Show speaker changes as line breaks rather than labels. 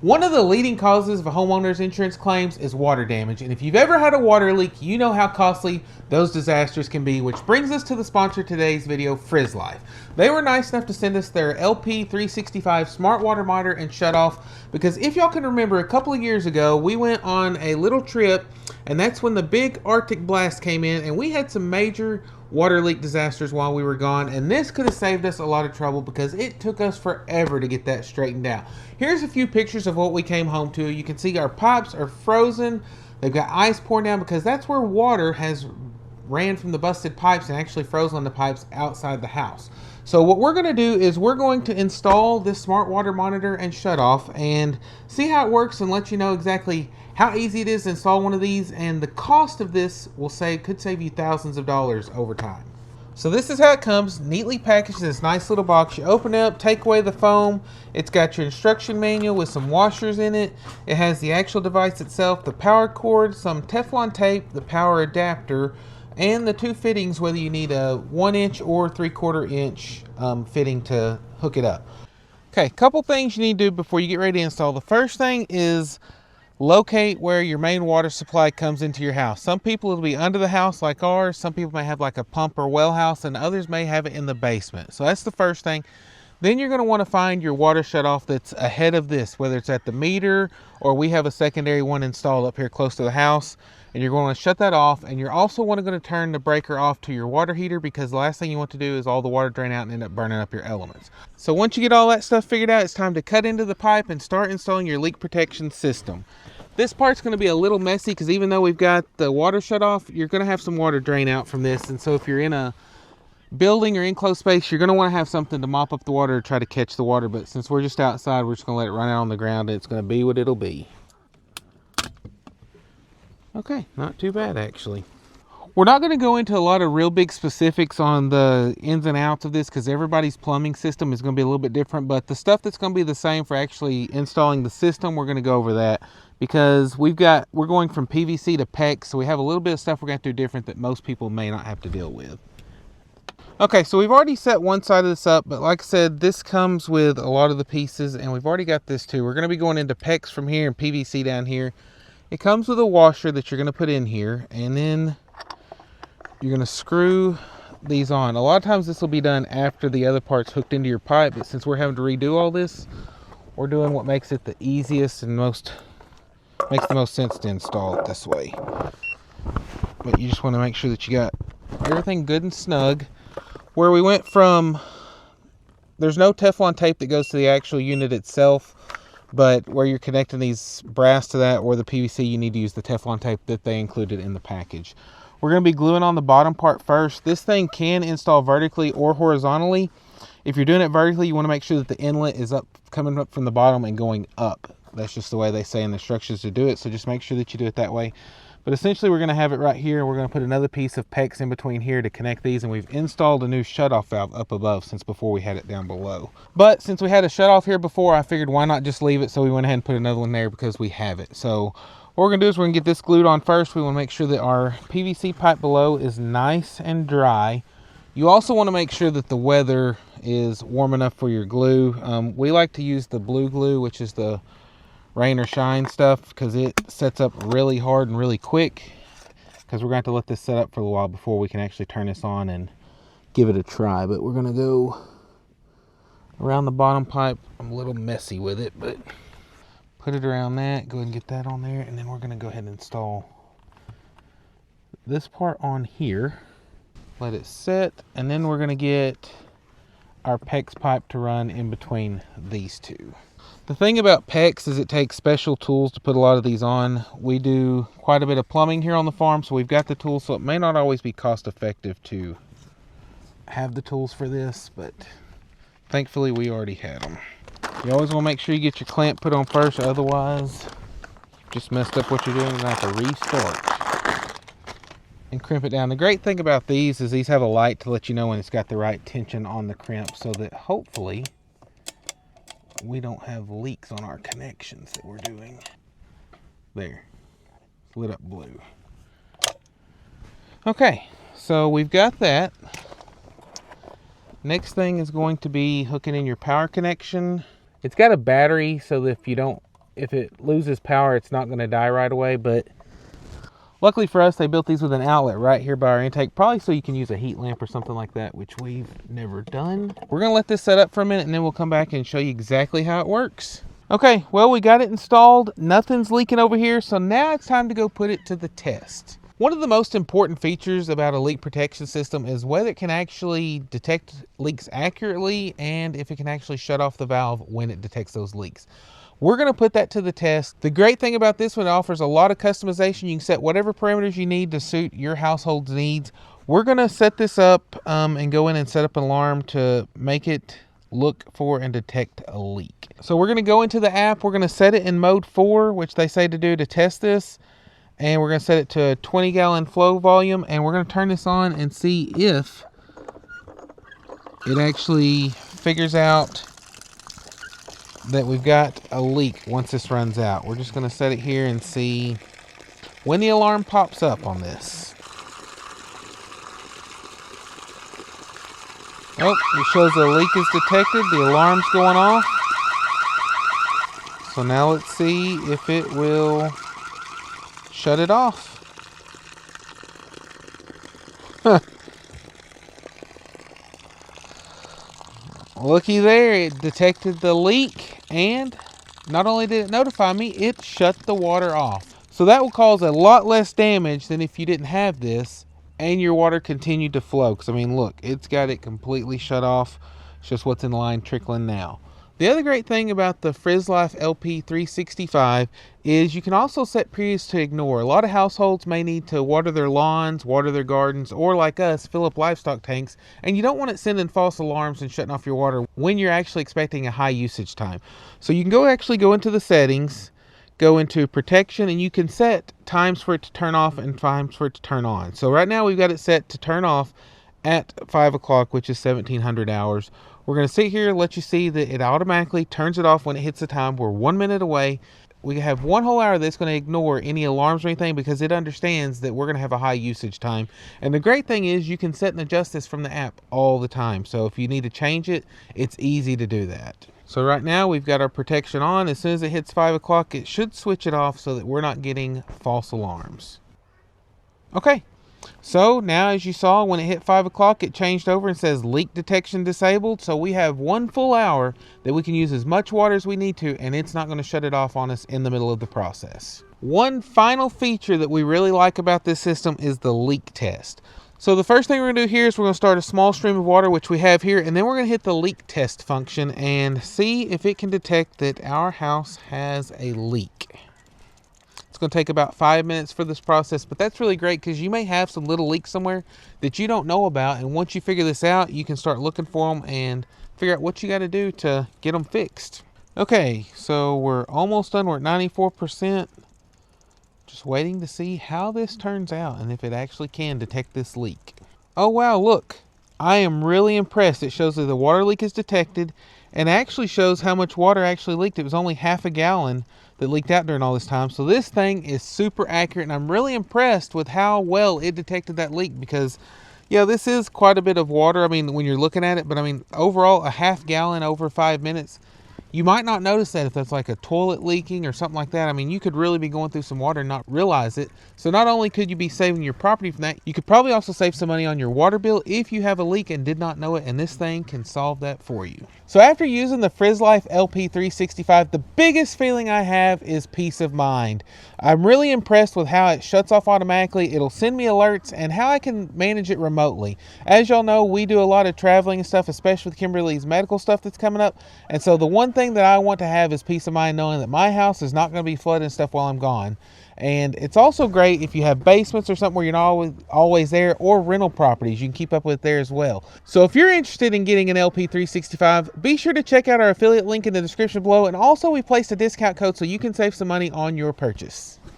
One of the leading causes of a homeowner's insurance claims is water damage, and if you've ever had a water leak, you know how costly those disasters can be, which brings us to the sponsor of today's video, Frizz Life. They were nice enough to send us their LP365 smart water monitor and shutoff, because if y'all can remember, a couple of years ago, we went on a little trip, and that's when the big Arctic blast came in, and we had some major water leak disasters while we were gone, and this could have saved us a lot of trouble because it took us forever to get that straightened out. Here's a few pictures of what we came home to. You can see our pipes are frozen. They've got ice pouring down because that's where water has ran from the busted pipes and actually frozen on the pipes outside the house. So what we're going to do is we're going to install this smart water monitor and shutoff and see how it works and let you know exactly how easy it is to install one of these, and the cost of this could save you thousands of dollars over time. So this is how it comes, neatly packaged in this nice little box. You open it up, take away the foam. It's got your instruction manual with some washers in it. It has the actual device itself, the power cord, some Teflon tape, the power adapter, and the two fittings, whether you need a 1-inch or 3/4 inch fitting to hook it up. Okay, couple things you need to do before you get ready to install. The first thing is locate where your main water supply comes into your house. Some people it'll be under the house like ours. Some people may have like a pump or well house, and others may have it in the basement. So that's the first thing. Then you're going to want to find your water shutoff that's ahead of this, whether it's at the meter or we have a secondary one installed up here close to the house. And you're going to shut that off, and you're also going to turn the breaker off to your water heater, because the last thing you want to do is all the water drain out and end up burning up your elements. So once you get all that stuff figured out, it's time to cut into the pipe and start installing your leak protection system. This part's going to be a little messy because even though we've got the water shut off, you're going to have some water drain out from this. And so if you're in a building or enclosed space, you're going to want to have something to mop up the water or try to catch the water. But since we're just outside, we're just going to let it run out on the ground, and it's going to be what it'll be. Okay, not too bad actually. We're not going to go into a lot of real big specifics on the ins and outs of this because everybody's plumbing system is going to be a little bit different, but the stuff that's going to be the same for actually installing the system, we're going to go over that because we're going from PVC to PEX, so we have a little bit of stuff we're going to do different that most people may not have to deal with. Okay, so we've already set one side of this up, but like I said, this comes with a lot of the pieces, and we've already got this too. We're going to be going into PEX from here and PVC down here. It comes with a washer that you're going to put in here, and then you're going to screw these on. A lot of times this will be done after the other part's hooked into your pipe, but since we're having to redo all this, we're doing what makes it the easiest and makes the most sense to install it this way. But you just want to make sure that you got everything good and snug. Where we went from, there's no Teflon tape that goes to the actual unit itself, but where you're connecting these brass to that or the PVC, you need to use the Teflon tape that they included in the package. We're going to be gluing on the bottom part first. This thing can install vertically or horizontally. If you're doing it vertically, you want to make sure that the inlet is coming up from the bottom and going up. That's just the way they say in the instructions to do it, so just make sure that you do it that way. But essentially, we're going to have it right here. We're going to put another piece of PEX in between here to connect these, and we've installed a new shutoff valve up above since before we had it down below. But since we had a shutoff here before, I figured why not just leave it, so we went ahead and put another one there because we have it. So what we're going to do is we're going to get this glued on first. We want to make sure that our PVC pipe below is nice and dry. You also want to make sure that the weather is warm enough for your glue. We like to use the blue glue, which is the rain or shine stuff, because it sets up really hard and really quick, because we're going to have to let this set up for a while before we can actually turn this on and give it a try. But we're going to go around the bottom pipe. I'm a little messy with it, but put it around that, go ahead and get that on there, and then we're going to go ahead and install this part on here, let it set, and then we're going to get our PEX pipe to run in between these two. The thing about PEX is it takes special tools to put a lot of these on. We do quite a bit of plumbing here on the farm, so we've got the tools, so it may not always be cost effective to have the tools for this, but thankfully we already had them. You always want to make sure you get your clamp put on first, otherwise just messed up what you're doing and have to restart and crimp it down. The great thing about these is these have a light to let you know when it's got the right tension on the crimp, so that hopefully we don't have leaks on our connections that we're doing. There, it's lit up blue. Okay, so we've got that. Next thing is going to be hooking in your power connection. It's got a battery, so that if you don't if it loses power, it's not going to die right away. But luckily for us, they built these with an outlet right here by our intake, probably so you can use a heat lamp or something like that, which we've never done. We're going to let this set up for a minute, and then we'll come back and show you exactly how it works. Okay, well, we got it installed. Nothing's leaking over here, so now it's time to go put it to the test. One of the most important features about a leak protection system is whether it can actually detect leaks accurately and if it can actually shut off the valve when it detects those leaks. We're going to put that to the test. The great thing about this one, it offers a lot of customization. You can set whatever parameters you need to suit your household's needs. We're going to set this up and go in and set up an alarm to make it look for and detect a leak. So we're going to go into the app. We're going to set it in mode 4, which they say to do to test this. And we're going to set it to a 20-gallon flow volume. And we're going to turn this on and see if it actually figures out that we've got a leak once this runs out. We're just going to set it here and see when the alarm pops up on this. Oh, it shows a leak is detected. The alarm's going off. So now let's see if it will shut it off. Looky there, it detected the leak, and not only did it notify me, it shut the water off. So that will cause a lot less damage than if you didn't have this and your water continued to flow. Because I mean, look, it's got it completely shut off. It's just what's in the line trickling now. The other great thing about the FrizzLife LP365 is you can also set periods to ignore. A lot of households may need to water their lawns, water their gardens, or like us, fill up livestock tanks, and you don't want it sending false alarms and shutting off your water when you're actually expecting a high usage time. So you can go into the settings, go into protection, and you can set times for it to turn off and times for it to turn on. So right now we've got it set to turn off at 5 o'clock, which is 1700 hours. We're going to sit here and let you see that it automatically turns it off when it hits the time. We're 1 minute away. We have one whole hour that's going to ignore any alarms or anything because it understands that we're going to have a high usage time. And the great thing is you can set and adjust this from the app all the time. So if you need to change it, it's easy to do that. So right now we've got our protection on. As soon as it hits 5 o'clock, it should switch it off so that we're not getting false alarms. Okay. So now, as you saw, when it hit 5 o'clock, it changed over and says leak detection disabled. So we have 1 full hour that we can use as much water as we need to, and it's not going to shut it off on us in the middle of the process. One final feature that we really like about this system is the leak test. So the first thing we're going to do here is we're going to start a small stream of water, which we have here, and then we're going to hit the leak test function and see if it can detect that our house has a leak. It's going to take about 5 minutes for this process, but that's really great because you may have some little leaks somewhere that you don't know about, and once you figure this out, you can start looking for them and figure out what you got to do to get them fixed. Okay, so we're almost done. We're at 94%. Just waiting to see how this turns out and if it actually can detect this leak. Oh wow, look. I am really impressed. It shows that the water leak is detected and actually shows how much water actually leaked. It was only half a gallon that leaked out during all this time. So this thing is super accurate, and I'm really impressed with how well it detected that leak because, yeah, this is quite a bit of water. I mean, when you're looking at it, but I mean, overall, a half gallon over 5 minutes. You might not notice that if that's like a toilet leaking or something like that. I mean, you could really be going through some water and not realize it. So not only could you be saving your property from that, you could probably also save some money on your water bill if you have a leak and did not know it, and this thing can solve that for you. So after using the FrizzLife LP365, the biggest feeling I have is peace of mind. I'm really impressed with how it shuts off automatically. It'll send me alerts and how I can manage it remotely. As y'all know, we do a lot of traveling and stuff, especially with Kimberly's medical stuff that's coming up. And so the one thing that I want to have is peace of mind knowing that my house is not going to be flooded and stuff while I'm gone. And it's also great if you have basements or something where you're not always there, or rental properties you can keep up with there as well. So if you're interested in getting an LP365, be sure to check out our affiliate link in the description below, and also we placed a discount code so you can save some money on your purchase.